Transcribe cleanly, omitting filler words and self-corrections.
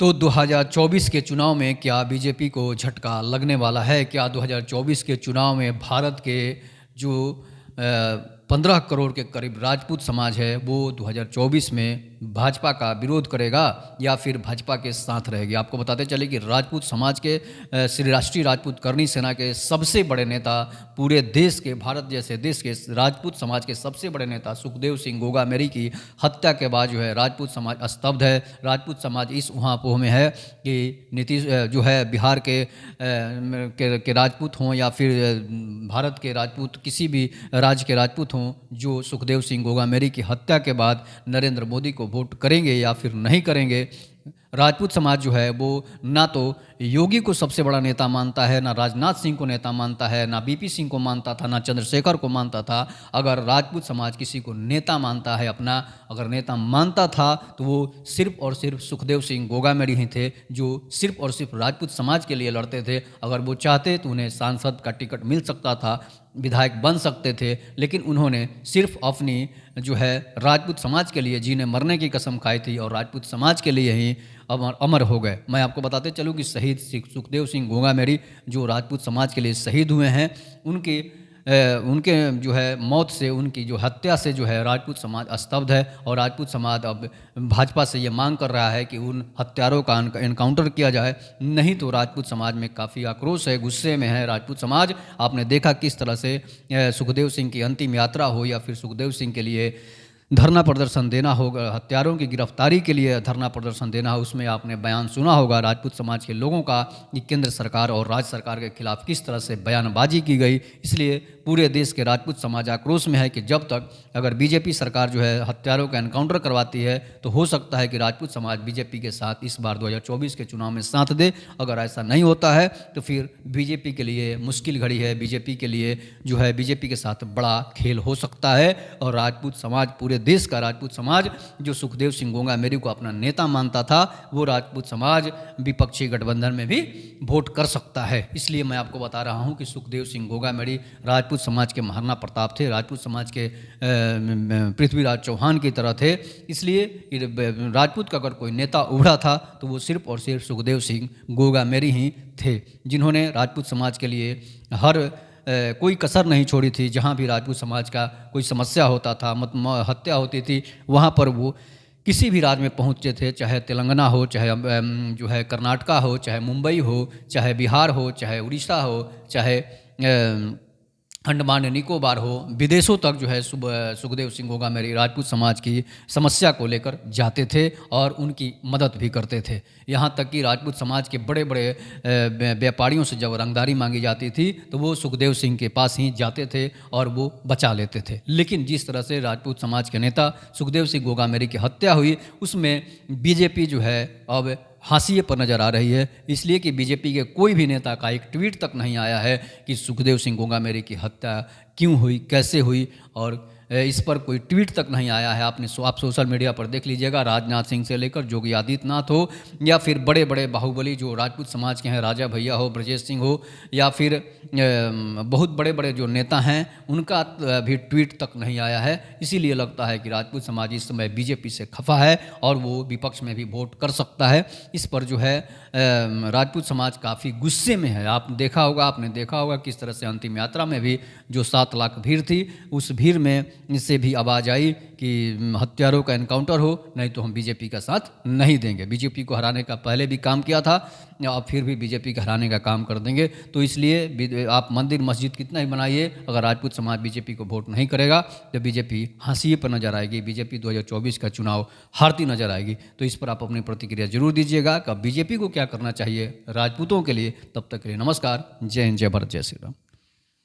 तो 2024 के चुनाव में क्या बीजेपी को झटका लगने वाला है? क्या 2024 के चुनाव में भारत के जो 15 करोड़ के करीब राजपूत समाज है वो 2024 में भाजपा का विरोध करेगा या फिर भाजपा के साथ रहेगी? आपको बताते चले कि राजपूत समाज के श्री राष्ट्रीय राजपूत करनी सेना के सबसे बड़े नेता, पूरे देश के, भारत जैसे देश के राजपूत समाज के सबसे बड़े नेता सुखदेव सिंह गोगामेरी की हत्या के बाद जो है राजपूत समाज स्तब्ध है। राजपूत समाज इस उहापोह में है कि नीतीश जो है बिहार के राजपूत हों या फिर भारत के राजपूत, किसी भी राज्य के राजपूत हों, जो सुखदेव सिंह गोगामेरी की हत्या के बाद नरेंद्र मोदी को वोट करेंगे या फिर नहीं करेंगे। राजपूत समाज जो है वो ना तो योगी को सबसे बड़ा नेता मानता है, ना राजनाथ सिंह को नेता मानता है, ना बीपी सिंह को मानता था, ना चंद्रशेखर को मानता था। अगर राजपूत समाज किसी को नेता मानता है अपना, अगर नेता मानता था तो वो सिर्फ और सिर्फ सुखदेव सिंह गोगामेरी ही थे, जो सिर्फ और सिर्फ राजपूत समाज के लिए लड़ते थे। अगर वो चाहते तो उन्हें सांसद का टिकट मिल सकता था, विधायक बन सकते थे, लेकिन उन्होंने सिर्फ अपनी जो है राजपूत समाज के लिए जीने मरने की कसम खाई थी और राजपूत समाज के लिए ही अमर हो गए। मैं आपको बताते चलूँ कि शहीद सुखदेव सिंह गोगामेरी जो राजपूत समाज के लिए शहीद हुए हैं, उनके जो है मौत से, उनकी जो हत्या से जो है राजपूत समाज स्तब्ध है। और राजपूत समाज अब भाजपा से ये मांग कर रहा है कि उन हत्यारों का एनकाउंटर किया जाए, नहीं तो राजपूत समाज में काफ़ी आक्रोश है, गुस्से में है राजपूत समाज। आपने देखा किस तरह से सुखदेव सिंह की अंतिम यात्रा हो या फिर सुखदेव सिंह के लिए धरना प्रदर्शन देना होगा, हत्यारों की गिरफ्तारी के लिए धरना प्रदर्शन देना हो, उसमें आपने बयान सुना होगा राजपूत समाज के लोगों का कि केंद्र सरकार और राज्य सरकार के खिलाफ किस तरह से बयानबाजी की गई। इसलिए पूरे देश के राजपूत समाज आक्रोश में है कि जब तक अगर बीजेपी सरकार जो है हत्यारों का एनकाउंटर करवाती है तो हो सकता है कि राजपूत समाज बीजेपी के साथ इस बार 2024 के चुनाव में साथ दे। अगर ऐसा नहीं होता है तो फिर बीजेपी के लिए मुश्किल घड़ी है, बीजेपी के लिए जो है बीजेपी के साथ बड़ा खेल हो सकता है। और राजपूत समाज, पूरे देश का राजपूत समाज जो सुखदेव सिंह गोगामेरी को अपना नेता मानता था, वो राजपूत समाज विपक्षी गठबंधन में भी वोट कर सकता है। इसलिए मैं आपको बता रहा हूं कि सुखदेव सिंह गोगामेरी राजपूत समाज के महाराणा प्रताप थे, राजपूत समाज के पृथ्वीराज चौहान की तरह थे। इसलिए राजपूत का अगर कोई नेता उभरा था तो वो सिर्फ और सिर्फ सुखदेव सिंह गोगामेरी ही थे, जिन्होंने राजपूत समाज के लिए हर कोई कसर नहीं छोड़ी थी। जहाँ भी राजपूत समाज का कोई समस्या होता था, हत्या होती थी, वहाँ पर वो किसी भी राज्य में पहुँचते थे, चाहे तेलंगाना हो, चाहे जो है कर्नाटका हो, चाहे मुंबई हो, चाहे बिहार हो, चाहे उड़ीसा हो, चाहे अंडमान निकोबार हो, विदेशों तक जो है सुखदेव सिंह गोगामेरी राजपूत समाज की समस्या को लेकर जाते थे और उनकी मदद भी करते थे। यहाँ तक कि राजपूत समाज के बड़े बड़े व्यापारियों से जब रंगदारी मांगी जाती थी तो वो सुखदेव सिंह के पास ही जाते थे और वो बचा लेते थे। लेकिन जिस तरह से राजपूत समाज के नेता सुखदेव सिंह गोगामेरी की हत्या हुई, उसमें बीजेपी जो है अब हाशिए पर नज़र आ रही है, इसलिए कि बीजेपी के कोई भी नेता का एक ट्वीट तक नहीं आया है कि सुखदेव सिंह गोगामेरी की हत्या क्यों हुई, कैसे हुई, और इस पर कोई ट्वीट तक नहीं आया है। आप सोशल मीडिया पर देख लीजिएगा, राजनाथ सिंह से लेकर योगी आदित्यनाथ हो या फिर बड़े बड़े बाहुबली जो राजपूत समाज के हैं, राजा भैया हो, ब्रजेश सिंह हो, या फिर बहुत बड़े बड़े जो नेता हैं, उनका भी ट्वीट तक नहीं आया है। इसीलिए लगता है कि राजपूत समाज इस समय बीजेपी से खफा है और वो विपक्ष में भी वोट कर सकता है। इस पर जो है राजपूत समाज काफ़ी गुस्से में है। आपने देखा होगा किस तरह से अंतिम यात्रा में भी जो 7 लाख भीड़ थी, उस भीड़ में इससे भी आवाज़ आई कि हत्यारों का एनकाउंटर हो, नहीं तो हम बीजेपी का साथ नहीं देंगे। बीजेपी को हराने का पहले भी काम किया था, अब फिर भी बीजेपी को हराने का काम कर देंगे। तो इसलिए आप मंदिर मस्जिद कितना ही बनाइए, अगर राजपूत समाज बीजेपी को वोट नहीं करेगा तो बीजेपी हाशिए पर नजर आएगी, बीजेपी 2024 का चुनाव हारती नजर आएगी। तो इस पर आप अपनी प्रतिक्रिया जरूर दीजिएगा कि बीजेपी को क्या करना चाहिए राजपूतों के लिए। तब तक के लिए नमस्कार, जय हिंद, जय भारत, जय श्री राम।